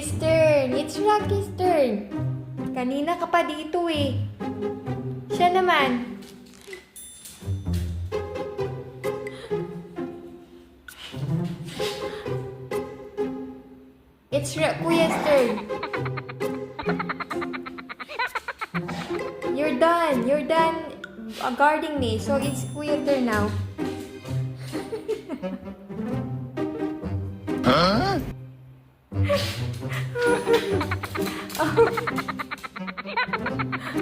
Rocky's turn. It's Rocky's turn. Kanina ka pa dito eh. Siya naman. It's Kuya's turn. You're done. You're done guarding me. So it's Kuya's turn now. Huh?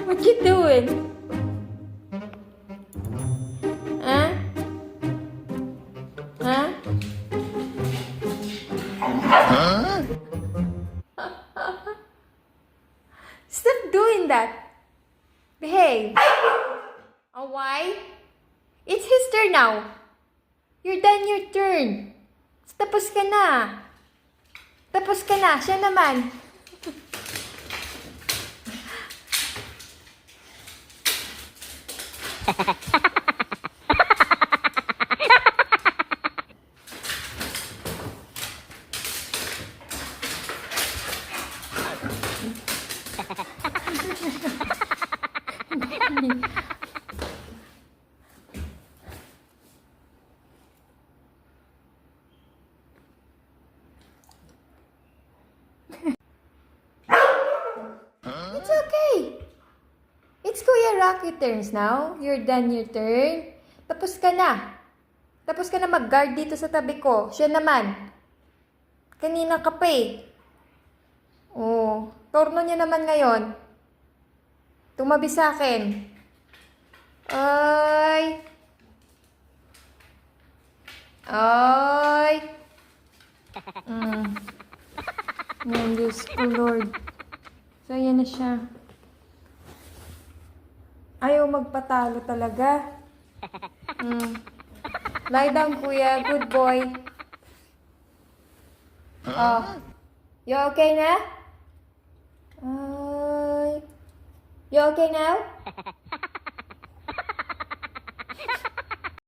What you doing? Huh? Huh? Huh? Stop doing that. Behave. Oh, why? It's his turn now. You're done your turn. Tapos ka na. Tapos ka na. Siya naman. It's okay. It's Kuya Rocky turns now. You're done your turn. Tapos ka na. Tapos ka na mag-guard dito sa tabi ko. Siya naman. Kanina ka pa eh. Oh, torno niya naman ngayon. Tumabi sa akin. Ay. Ay. Yan, Diyos ko, Lord. So, yan na siya. Ayaw magpatalo talaga. Lie down, Kuya. Good boy. Oh. You okay na? You okay now?